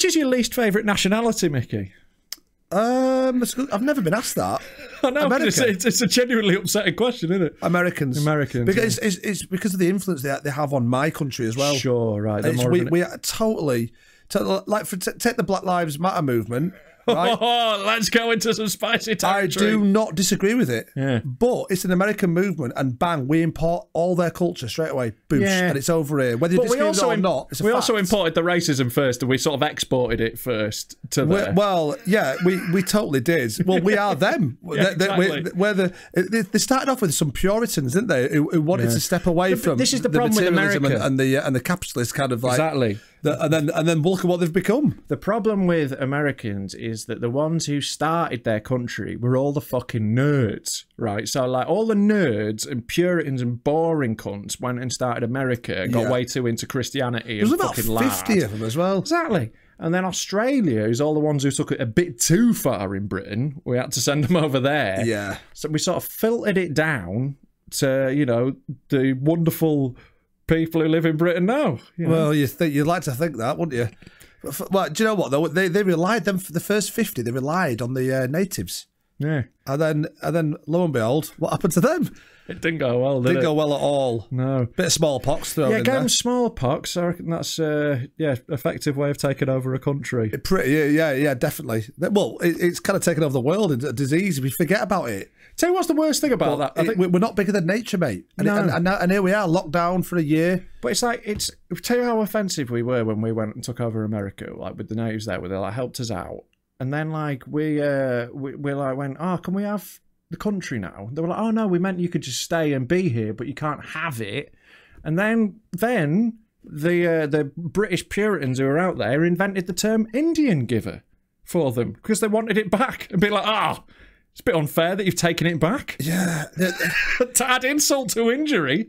Which is your least favourite nationality, Mickey? I've never been asked that. I know, it's a genuinely upsetting question, isn't it? Americans. Because it's because of the influence they have on my country as well. Sure, right. We are totally like take the Black Lives Matter movement. Right? Oh, let's go into some spicy territory. I do not disagree with it. Yeah. But it's an American movement, and bang, we import all their culture straight away. Boosh, and it's over here. Whether you disagree with it or not, it's a fact. also imported the racism first, and we sort of exported it first to there. Well, yeah, we totally did. Well, we are them. Exactly. They started off with some Puritans, didn't they? Who wanted to step away from this is the problem with America and the capitalist kind of like exactly. And then look at what they've become. The problem with Americans is that the ones who started their country were all the fucking nerds, right? So like all the nerds and Puritans and boring cunts went and started America, got way too into Christianity. There's about 50 of them as well. Exactly. And then Australia is all the ones who took it a bit too far in Britain. We had to send them over there. Yeah. So we sort of filtered it down to, you know, the wonderful people who live in Britain now. You know? Well, you'd like to think that, wouldn't you? Well, do you know what though? They relied for the first 50. They relied on the natives. Yeah. And then lo and behold, what happened to them? It didn't go well, did it? Didn't go well at all. No. Bit of smallpox thrown in there. Yeah, gave them smallpox. I reckon that's effective way of taking over a country. Yeah, definitely. Well, it's kind of taken over the world. It's a disease. We forget about it. Tell you what's the worst thing about that? I think we're not bigger than nature, mate. And here we are, locked down for a year. But it's like, tell you how offensive we were when we went and took over America, like with the natives there, where they like helped us out. And then like we like went, oh, can we have the country now? They were like, oh no, we meant you could just stay and be here, but you can't have it. And then the British Puritans who were out there invented the term Indian giver for them because they wanted it back and be like, it's a bit unfair that you've taken it back. Yeah. To add insult to injury.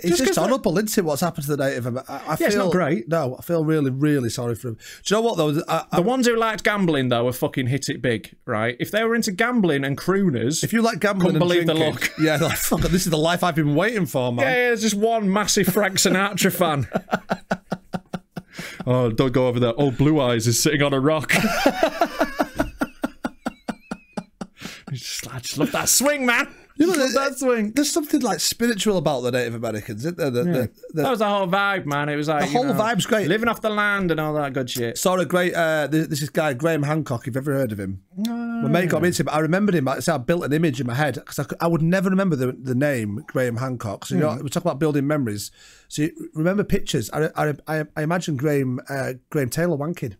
It's just horrible, isn't it, what's happened to the native? I feel, it's not great. No, I feel really, really sorry for them. Do you know what, though? The ones who liked gambling, though, have fucking hit it big, right? If they were into gambling and crooners... If you like gambling and believe drinking, the luck. Yeah, like, fuck, this is the life I've been waiting for, man. Yeah, there's just one massive Frank Sinatra fan. Oh, don't go over there. Oh, Blue Eyes is sitting on a rock. I just love that swing, man. You know, that swing. There's something like spiritual about the Native Americans, isn't there? That was the whole vibe, man. It was like the whole vibe's great. Living off the land and all that good shit. Saw a great. This is guy Graham Hancock. If you've ever heard of him, my mate got me into him. I remembered him. I built an image in my head because I would never remember the name Graham Hancock. So you know, we talk about building memories. So you remember pictures. I imagine Graham Taylor wanking.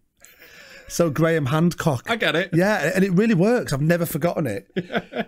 So Graham Hancock. I get it. Yeah, and it really works. I've never forgotten it.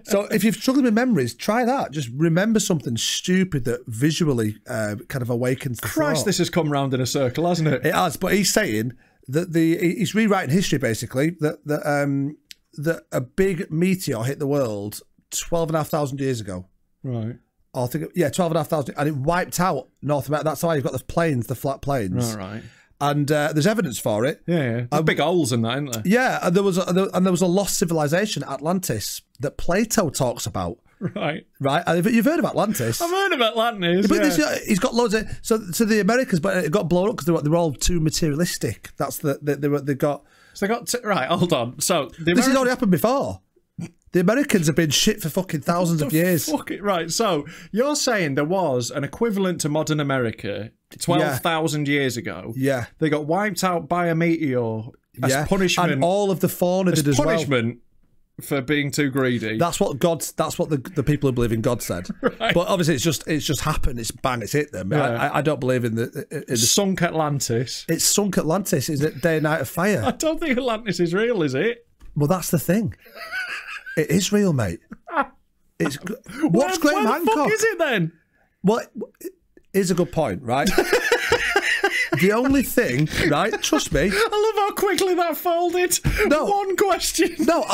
So if you've struggled with memories, try that. Just remember something stupid that visually kind of awakens the Christ, thought. this has come round in a circle, hasn't it? It has, but he's saying that he's rewriting history, basically, that a big meteor hit the world 12,500 years ago. Right. I think, 12,500, and it wiped out North America. That's why you've got the plains, the flat plains. All right. And there's evidence for it. Yeah. There's big holes in that, isn't there? Yeah, and there was a lost civilization, Atlantis, that Plato talks about. Right. Right. And you've heard of Atlantis. I've heard of Atlantis. But he's got loads of so the Americans, but it got blown up because they were all too materialistic. That's they got. So they got right. Hold on. So this has already happened before. The Americans have been shit for fucking thousands of years. Fuck it, right. So you're saying there was an equivalent to modern America 12,000 years ago. Yeah. They got wiped out by a meteor as punishment. And all of the fauna did as well. Punishment for being too greedy. That's what the people who believe in God said. Right. But obviously it's just happened. It's bang, it's hit them. Yeah. I don't believe in the sunk Atlantis. It's sunk Atlantis. Is it day and night of fire? I don't think Atlantis is real, is it? Well, that's the thing. It is real, mate. It's what's Graham Hancock? What the fuck is it then? Well, here's a good point, right? The only thing, right? Trust me. I love how quickly that folded. No, one question. No,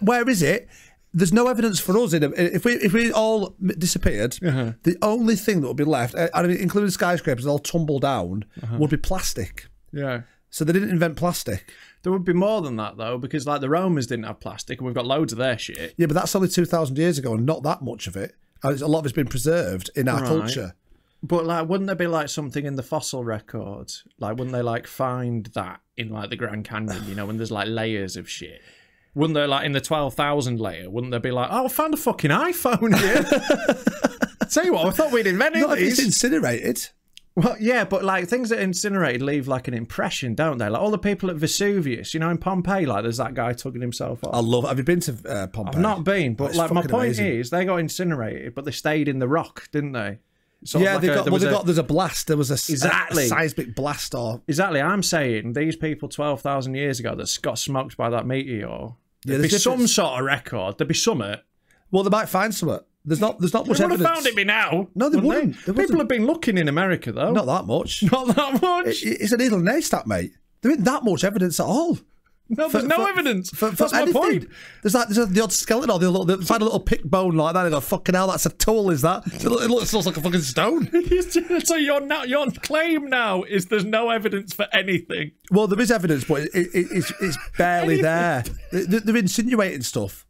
where is it? There's no evidence for us. If we all disappeared, the only thing that would be left, I mean, including skyscrapers, all tumble down, would be plastic. Yeah. So they didn't invent plastic. There would be more than that, though, because like the Romans didn't have plastic, and we've got loads of their shit. Yeah, but that's only 2,000 years ago, and not that much of it. A lot of it's been preserved in our culture. But like, wouldn't there be like something in the fossil record? Like, wouldn't they like find that in like the Grand Canyon? You know, when there's like layers of shit. Wouldn't there like in the 12,000 layer? Wouldn't there be like, oh, I found a fucking iPhone here? Tell you what, I thought we'd invented Not if these. it's incinerated. Well, yeah, but like things that are incinerated leave like an impression, don't they? Like all the people at Vesuvius, you know, in Pompeii, like there's that guy tugging himself off. I love it. Have you been to Pompeii? I've not been, but It's like my fucking point amazing. is, they got incinerated, but they stayed in the rock, didn't they? Sort of Yeah, like there's a blast. There was a Exactly. seismic blast. Or Exactly. I'm saying these people 12,000 years ago that got smoked by that meteor. There'd be there's some sort of record. There'd be something. well, they might find something. There's not much They would evidence. have found it by now. No, they wouldn't wouldn't. They People wouldn't. have been looking in America, though. Not that much. Not that much. It's a needle and haystack, mate. There ain't that much evidence at all. No, there's no evidence. That's my anything. point. There's the odd skeleton or they find a little pick bone like that. They go, fucking hell, that's a tool, is that? It looks like a fucking stone. So your claim now is there's no evidence for anything. Well, there is evidence, but it's barely there. They're insinuating stuff.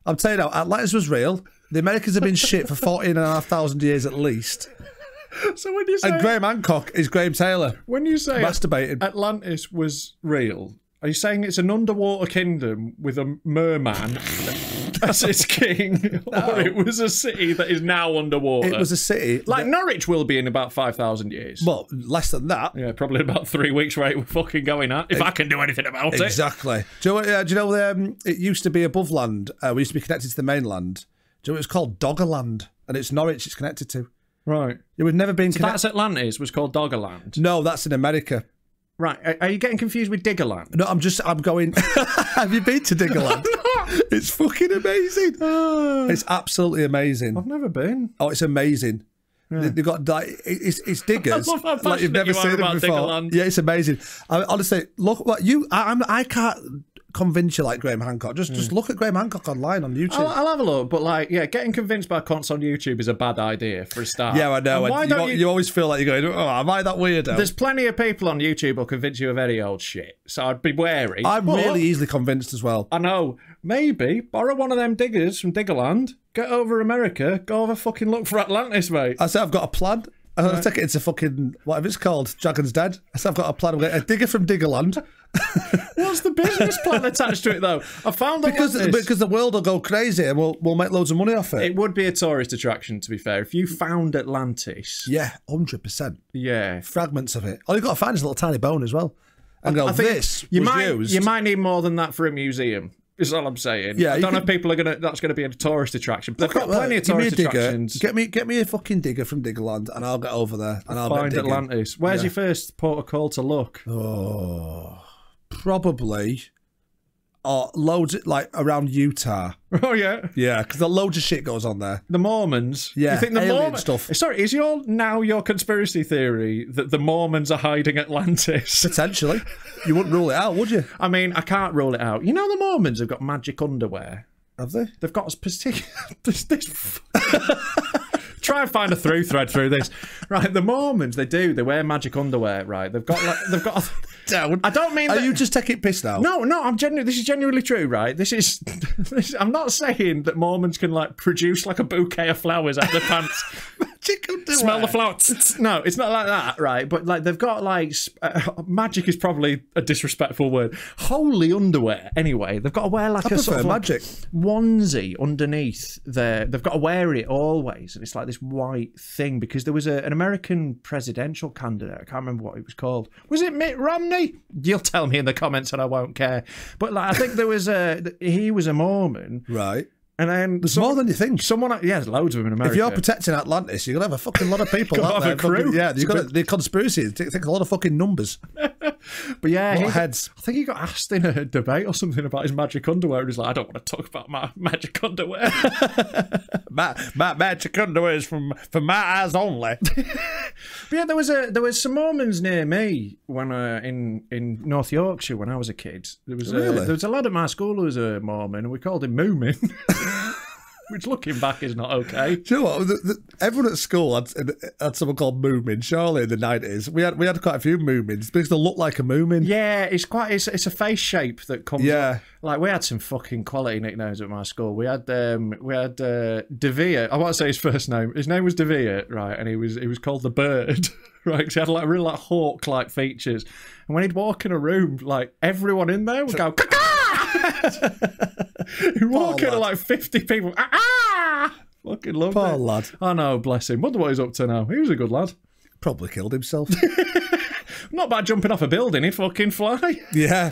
I'm telling you now, Atlantis was real. The Americans have been shit for 14,500 years at least. So when you say And Graham Hancock is Graham Taylor. when you say Masturbating. Atlantis was real, are you saying it's an underwater kingdom with a merman as its king, or it was a city that is now underwater? It was a city. Like Norwich will be in about 5,000 years. Well, less than that. Yeah, probably about 3 weeks rate we're fucking going at, if I can do anything about it. Exactly. Do you know it used to be above land? We used to be connected to the mainland. Do you know what it's called? Doggerland. And it's Norwich it's connected to. Right. It would never been So connected. that's Atlantis, was called Doggerland. No, that's in America. Right. Are you getting confused with Diggerland? No, I'm going. Have you been to Diggerland? It's fucking amazing. It's absolutely amazing. I've never been. Oh, it's amazing. They've got like it's diggers I love how like you've passionate never you are seen them about before. Diggerland. Yeah, it's amazing. Honestly, look what you. I can't convince you like Graham Hancock. Just look at Graham Hancock online on YouTube. I'll have a look, but like, yeah, getting convinced by cunts on YouTube is a bad idea for a start. Yeah, I know. And why And don't you always feel like you're going, oh, am I that weirdo? There's plenty of people on YouTube who'll convince you of any old shit, so I'd be wary. I'm But really easily convinced as well. I know. Maybe borrow one of them diggers from Diggerland, get over America, go have a fucking look for Atlantis, mate. I said I've got a plan. I'll take it into fucking whatever it's called, Dragon's Den. I said I've got a plan. I'm getting a digger from Diggerland. What's the business plan attached to it, though? I found because Atlantis. the world will go crazy and we'll make loads of money off it. It would be a tourist attraction, to be fair. If you found Atlantis, Yeah, 100%. yeah. Fragments of it. All you've got to find is a little tiny bone as well. And go, I think this was used. You might need more than that for a museum. Is all I'm saying. Yeah, I you don't know could- if people are gonna. That's going to be a tourist attraction. But they've got plenty of Give me a tourist digger. attractions. Get me a fucking digger from Diggerland and I'll get over there and I'll Find get digging. Atlantis. Where's your first port of call to look? Oh, probably loads like around Utah. Oh yeah, Yeah, because loads of shit goes on there. the Mormons. Yeah, you think the alien Mormons stuff. Sorry, is your conspiracy theory that the Mormons are hiding Atlantis? Potentially. You wouldn't rule it out, would you? I mean, I can't rule it out. You know, the Mormons have got magic underwear. Have they? They've got this try and find a through thread through this. Right, the Mormons, they wear magic underwear, right? They've got I don't mean Are that, you just taking piss now? No, this is genuinely true, right? This is I'm not saying that Mormons can like produce like a bouquet of flowers out of their pants. Magic underwear. Smell the flowers. No, it's not like that, right? But like they've got like magic is probably a disrespectful word. Holy underwear. Anyway, they've got to wear like I a sort prefer of like magic. onesie underneath there. They've got to wear it always, and it's like this white thing because there was an American presidential candidate. I can't remember what it was called. Was it Mitt Romney? You'll tell me in the comments, and I won't care. But like, I think there was he was a Mormon, Right. and then There's more than you think. there's loads of them in America. If you're protecting Atlantis, you're going to have a fucking lot of people Gotta out have there. a crew. Fucking, yeah, you've got the conspiracy. It takes a lot of fucking numbers. But yeah, Lot of heads. I think he got asked in a debate or something about his magic underwear, and he's like, "I don't want to talk about my magic underwear." my magic underwear is for my eyes only. But yeah, there was some Mormons near me when in North Yorkshire when I was a kid. There was Really? there was a lad at my school who was a Mormon, and we called him Moomin. which looking back is not okay. Do you know what? Everyone at school had someone called Moomin. Surely in the 90s, we had quite a few Moomins because they look like a Moomin. Yeah, it's a face shape that comes. Yeah, up. Like we had some fucking quality nicknames at my school. We had De Vere. I won't say his first name. His name was De Vere, right? And he was called the Bird, right? Because he had like really like hawk-like features. And when he'd walk in a room, like everyone in there would go. He'd walk into like 50 people. Fucking love it. Poor lad. I know, bless him. Wonder what he's up to now. He was a good lad. Probably killed himself. Not by jumping off a building, he'd fucking fly. Yeah.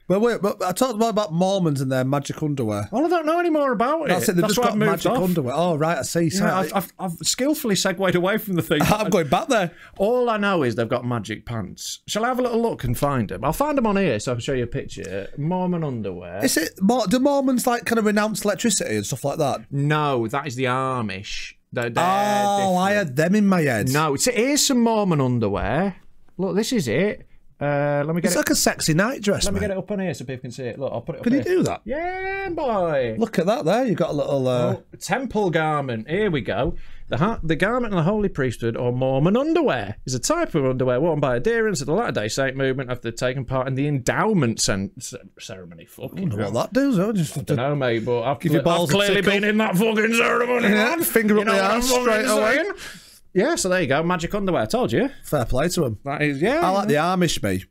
But I talked about Mormons and their magic underwear. Well, I don't know any more about it. That's it. They've just got magic off. underwear. Oh, right, I see. Yeah, I've skillfully segued away from the thing. I'm going back there. All I know is they've got magic pants. Shall I have a little look and find them? I'll find them on here so I can show you a picture. Mormon underwear. Is it? Do Mormons like kind of renounce electricity and stuff like that? No, that is the Amish. They're different. I had them in my head. No, here's some Mormon underwear. Look, this is it. Let me get it's like a sexy night dress. Let me get it up on here so people can see it. Look, I'll put it up Can here. you do that? Yeah, boy. Look at that there. You've got a little... temple garment. Here we go. The garment of the Holy Priesthood, or Mormon underwear, is a type of underwear worn by adherents of the Latter-day Saint movement after taking part in the endowment ceremony. Fucking I wonder what that does. I don't know, mate, but I've balls a clearly tickle. been in that fucking ceremony. Yeah, man. finger up You know the what arse I'm straight fucking away. saying? Yeah, so there you go. Magic underwear. I told you. Fair play to them. That is, yeah. I like the Amish, me.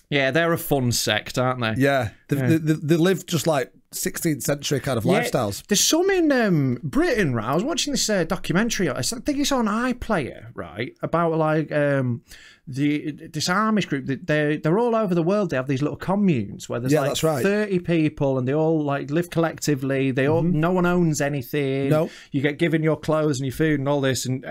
Yeah, they're a fun sect, aren't they? Yeah. They live just like 16th century kind of lifestyles. There's some in Britain, right? I was watching this documentary. I think it's on iPlayer, right? About like this Amish group. They're all over the world. They have these little communes where there's like that's right. 30 people, and they all like live collectively. They all no one owns anything. No, you get given your clothes and your food and all this. And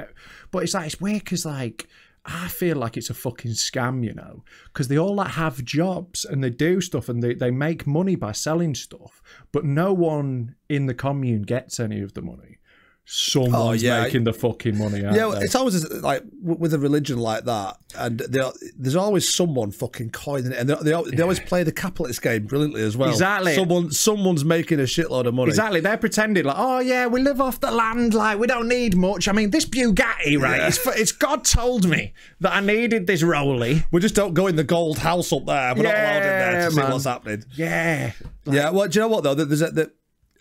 but it's weird because like. I feel like it's a fucking scam, you know, because they all like have jobs and they do stuff and they make money by selling stuff, but no one in the commune gets any of the money. Someone's making the fucking money out there. It's always like with a religion like that, and there's always someone fucking coining it, and they always play the capitalist game brilliantly as well. Exactly. Someone's making a shitload of money. Exactly. They're pretending like, oh yeah, we live off the land, like we don't need much. I mean, this Bugatti, right? Yeah. It's God told me that I needed this Rolly. We just don't go in the gold house up there. We're not allowed in there to see what's happening. Yeah. Yeah. Well, do you know what though?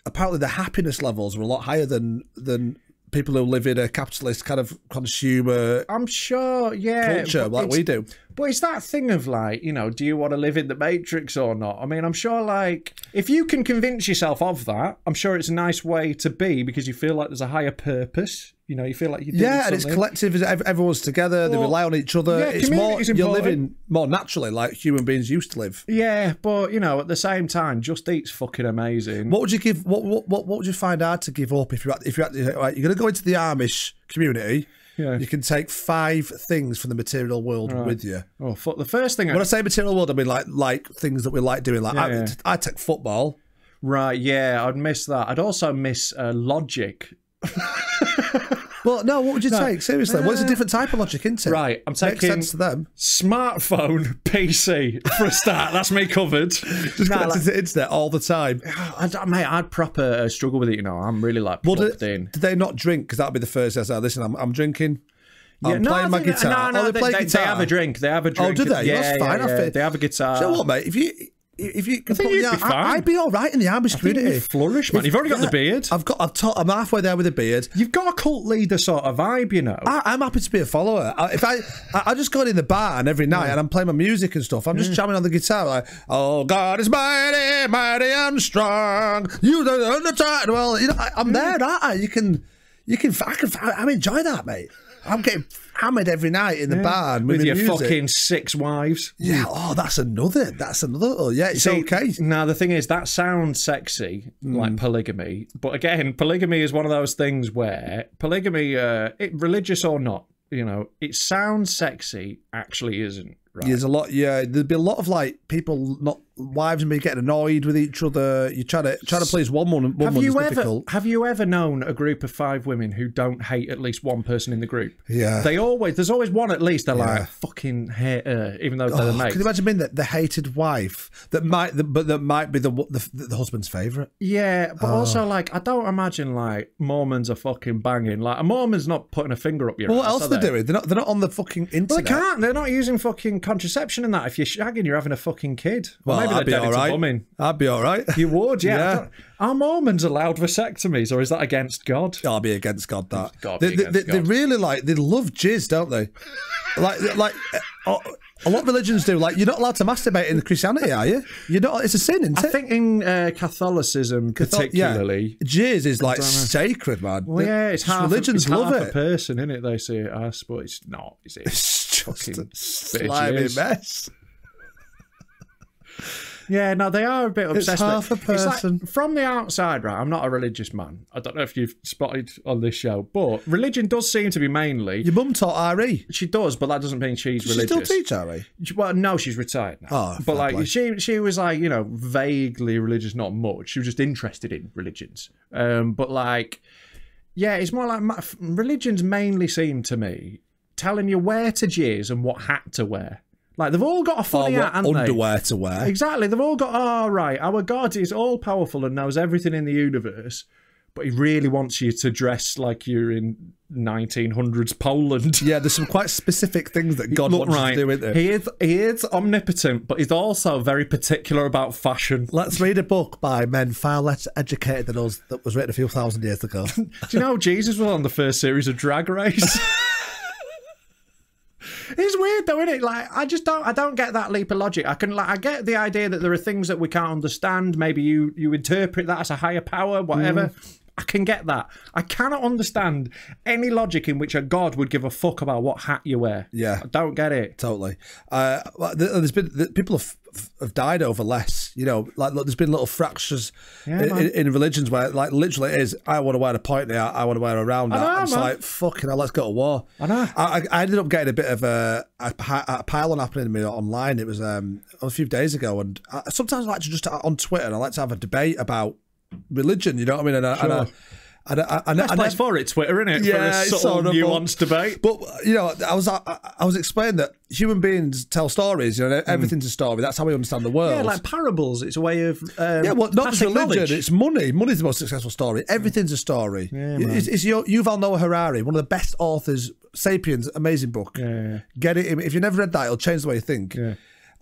Apparently the happiness levels are a lot higher than people who live in a capitalist kind of consumer I'm sure, yeah, culture like we do. But it's that thing of like, you know, do you want to live in the Matrix or not? I mean, I'm sure like if you can convince yourself of that, I'm sure it's a nice way to be because you feel like there's a higher purpose. You know, you feel like you're doing and it's collective. Everyone's together. They rely on each other. Yeah, it's more you're important. living more naturally, like human beings used to live. Yeah, but you know, at the same time, Just Eat's fucking amazing. What would you give? What would you find hard to give up if you're right? You're going to go into the Amish community. Yeah. You can take 5 things from the material world with you. Oh, the first thing. When I say material world, I mean like things that we like doing. Like I take football. Right. Yeah, I'd miss that. I'd also miss logic. Well, no, what would you take? Seriously, what's a different type of logic, isn't it? Right, I'm taking makes sense to them. Smartphone, PC, for a start. That's me covered. Just connected to the internet all the time. Mate, I'd proper struggle with it, you know. I'm really like plugged in. Did they not drink? Because that'd be the first thing I say, listen, I'm drinking. I'm playing my guitar. No, they have a drink. They have a drink. Oh, do they? Yeah, that's fine. Yeah. They have a guitar. Do you know what, mate? If you could you'd be fine. I'd be all right in the Amish community. Flourish, man. You've already got the beard. I'm halfway there with the beard. You've got a cult leader sort of vibe, you know. I'm happy to be a follower. I just go in the barn every night and I'm playing my music and stuff. I'm just jamming on the guitar like, oh, God is mighty, mighty and strong. You don't understand. Well, you know, I'm there, aren't I? I enjoy that, mate. I'm getting hammered every night in the barn with your music. fucking 6 wives. Yeah. Oh, that's another. Oh, yeah, it's okay. Now the thing is, that sounds sexy, like polygamy. But again, polygamy is one of those things where polygamy, religious or not, you know, it sounds sexy, actually isn't. Right. There's a lot. Yeah, there'd be a lot of like people not wives maybe getting annoyed with each other. You try to please one woman. Difficult. Have you ever known a group of 5 women who don't hate at least one person in the group? Yeah. There's always one at least. They're like, fucking hate her, even though they're the mates. Can you imagine being the hated wife that might be the husband's favourite? Yeah, but also like I don't imagine like Mormons are fucking banging. Like a Mormon's not putting a finger up your ass. What else are they doing? They're not on the fucking internet. Well, they can't. They're not using fucking contraception and that. If you're shagging, you're having a fucking kid. Well, maybe I'd be all right. I'd be all right. You would, yeah. Are Mormons allowed vasectomies, or is that against God? I'll be against God. That they really they love jizz, don't they? like a lot of religions do. Like, you're not allowed to masturbate in Christianity, are you? You're not. It's a sin, isn't it? I think in Catholicism, particularly, jizz is like sacred, man. Well, yeah, it's half. Religions love it. A person, isn't it? They say it as, but it's not. Is it? It's just fucking a slimy mess. Yeah, no, they are a bit obsessed. It's half a person. Like, from the outside, right, I'm not a religious man. I don't know if you've spotted on this show, but religion does seem to be mainly... Your mum taught RE. She does, but that doesn't mean she's religious. She still teach RE? Well, no, she's retired now. Oh, but like, she was like, you know, vaguely religious, not much. She was just interested in religions. But like, yeah, it's more like... Religions mainly seem to me telling you where to jizz and what hat to wear. Like, they've all got a funny hat, haven't they? Underwear to wear. Exactly. They've all got, right, our God is all-powerful and knows everything in the universe, but he really wants you to dress like you're in 1900s Poland. Yeah, there's some quite specific things that God wants you to do, isn't there? He is omnipotent, but he's also very particular about fashion. Let's read a book by men far less educated than us that was written a few thousand years ago. Do you know Jesus was on the first series of Drag Race? It's weird though, isn't it? Like, I don't get that leap of logic. I get the idea that there are things that we can't understand. Maybe you interpret that as a higher power, whatever. I can get that. I cannot understand any logic in which a God would give a fuck about what hat you wear. Yeah. I don't get it. Totally. There's been people have died over less. You know, like, look, there's been little fractures in religions where, like, literally it is, I want to wear a pointy hat, I want to wear a round hat. And it's like, fucking hell, let's go to war. I know. I ended up getting a bit of a pile-on happening to me online. It was a few days ago, and sometimes I like to just, on Twitter, I like to have a debate about religion, you know what I mean? And Best place for it, Twitter, isn't it? Yeah, for a sort of nuanced debate. But you know, I was explaining that human beings tell stories. You know, everything's a story. That's how we understand the world. Yeah, like parables. It's a way of well, not just religion. Knowledge. It's money. Money's the most successful story. Everything's a story. Yeah, it's Yuval Noah Harari, one of the best authors. Sapiens, amazing book. Yeah. Get it. If you've never read that, it'll change the way you think. Yeah.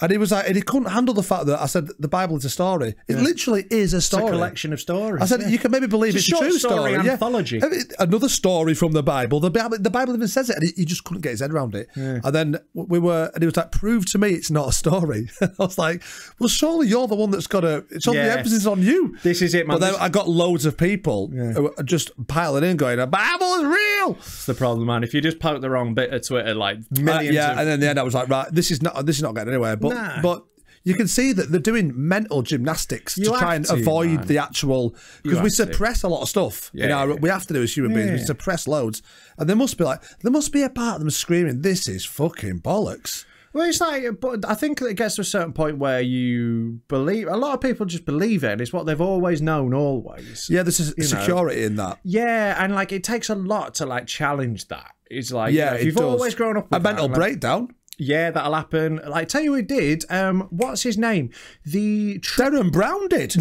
And he was like, and he couldn't handle the fact that I said the Bible is a story. It literally is a story. It's a collection of stories. I said, you can maybe believe it's a true story. Anthology. Another story from the Bible. The Bible even says it, and he just couldn't get his head around it. Yeah. And then and he was like, prove to me it's not a story. I was like, well, surely you're the one that's got to, it's on the emphasis on you. This is it, man. But then I got loads of people who are just piling in going, the Bible is real. It's the problem, man. If you just poke the wrong bit of Twitter, like millions and then in the end I was like, right, this is not getting anywhere. But you can see that they're doing mental gymnastics to try and avoid the actual, because we suppress a lot of stuff. We have to do as human beings. We suppress loads, and there must be a part of them screaming, "This is fucking bollocks." Well, it's like, but I think it gets to a certain point where you believe. A lot of people just believe it. And it's what they've always known, always. Yeah, there's a security in that. Yeah, and like it takes a lot to like challenge that. It's like, if you've always grown up with a mental breakdown. Yeah, that'll happen. Like, tell you who did. What's his name? Darren Brown did.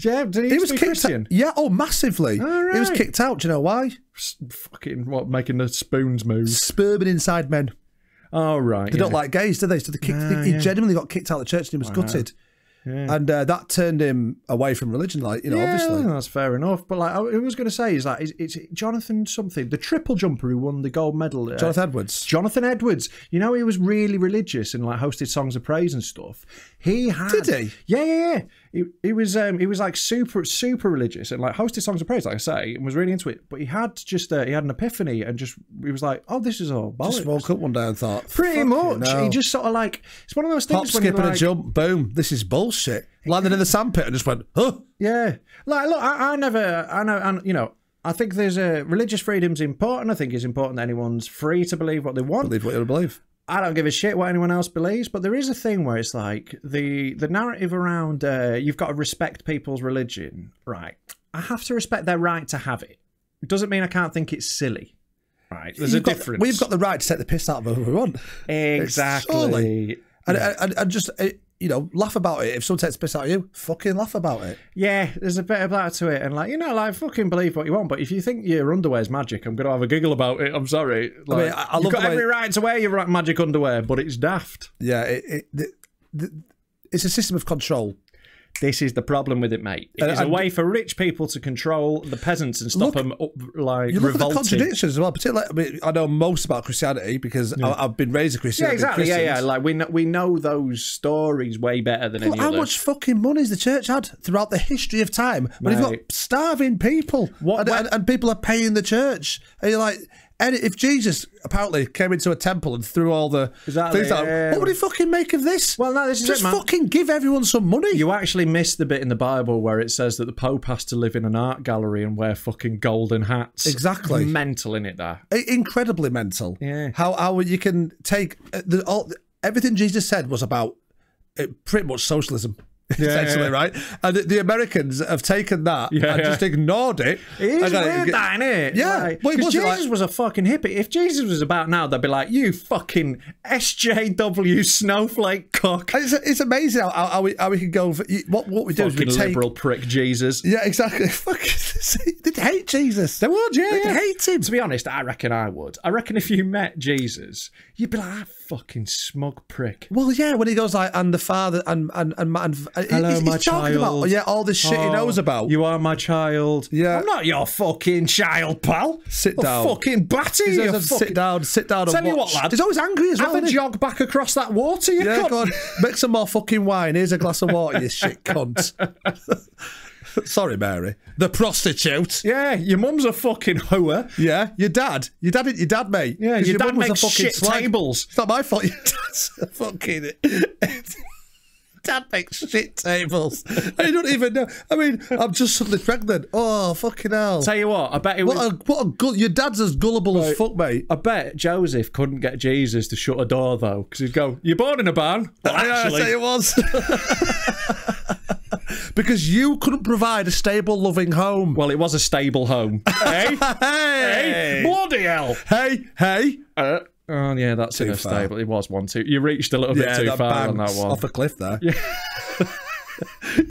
Yeah, did he was kicked Christian? Out. Yeah, massively. Right. He was kicked out. Do you know why? Fucking what? Making the spoons move. Sperming inside men. Oh, right. They don't like gays, do they? So he genuinely got kicked out of the church and he was gutted. Yeah. And that turned him away from religion, like, obviously. That's fair enough. But like, I was going to say is that it's Jonathan something, the triple jumper who won the gold medal. Jonathan Edwards. Jonathan Edwards. You know, he was really religious and like hosted songs of praise and stuff. Did he? Yeah. He was like super religious and like hosted songs of praise, like I say, and was really into it. But he had just he had an epiphany and he was like, oh, this is all bollocks. Just woke up one day and thought, pretty much. No. He just sort of like, it's one of those things. Hop, skip, and a jump, boom. This is bullshit. Landed in the sandpit and just went, huh? Yeah. Like, look, I know. I think there's religious freedom's important. I think it's important that anyone's free to believe what they want. Believe what you believe. I don't give a shit what anyone else believes, but there is a thing where it's like the narrative around you've got to respect people's religion, right? I have to respect their right to have it. It doesn't mean I can't think it's silly, right? There's a difference. We've got the right to take the piss out of whoever we want. Exactly. And just, you know, laugh about it. If someone takes the piss out of you, fucking laugh about it. Yeah, there's a bit of that to it. And, like, you know, like, fucking believe what you want. But if you think your underwear's magic, I'm going to have a giggle about it. I'm sorry. Like, I you've got every right to wear your magic underwear, but it's daft. Yeah, it's a system of control. This is the problem with it, mate. It is a way for rich people to control the peasants and stop them like you look revolting. At the contradictions as well. Particularly, I mean, I know most about Christianity because I've been raised a Christian. Yeah, exactly. Yeah. Like we know those stories way better than any how other. much fucking money's the church had throughout the history of time? But you've got starving people, and people are paying the church. And you're like. And if Jesus apparently came into a temple and threw all the things out, what would he fucking make of this? Well, no, this is just it, man. Fucking give everyone some money. You actually missed the bit in the Bible where it says that the Pope has to live in an art gallery and wear fucking golden hats. Exactly. Mental in it, that. Incredibly mental. Yeah. How you can take everything Jesus said was about pretty much socialism. Essentially, right? And the Americans have taken that and just ignored it. It is weird, that, isn't it? Yeah. Because Jesus was a fucking hippie. If Jesus was about now, they'd be like, you fucking SJW snowflake cock. It's amazing how we can go for... What we do is we take... liberal prick Jesus. Yeah, exactly. They'd hate Jesus. They would, yeah. They'd hate him. To be honest, I reckon I would. I reckon if you met Jesus, you'd be like, that fucking smug prick. Well, yeah, when he goes like, and the Father, and hello, he's my talking child. about, all this shit he knows about. You are my child. Yeah. I'm not your fucking child, pal. Sit down. I'll fucking batter you. Sit down and Tell you watch. what, lad. He's always angry as well. Have a jog back across that water, you cunt. Go on. Make some more fucking wine. Here's a glass of water, you shit cunt. Sorry, Mary. The prostitute. Yeah, your mum's a fucking hooer. Yeah, your dad, mate. Yeah, your dad makes a fucking shit tables. It's not my fault. Your dad's a fucking... Dad makes shit tables. I don't even know. I mean, I'm just suddenly pregnant. Oh, fucking hell. Tell you what, I bet it was... Your dad's as gullible as fuck, mate. I bet Joseph couldn't get Jesus to shut a door, though, because he'd go, you're born in a barn. Well, actually... I say it was. Because you couldn't provide a stable, loving home. Well, it was a stable home. Hey? Hey? Bloody hell. Hey? Oh, yeah, that's in a stable. It was one, too. You reached a little bit too far on that one. Off a cliff there. Yeah.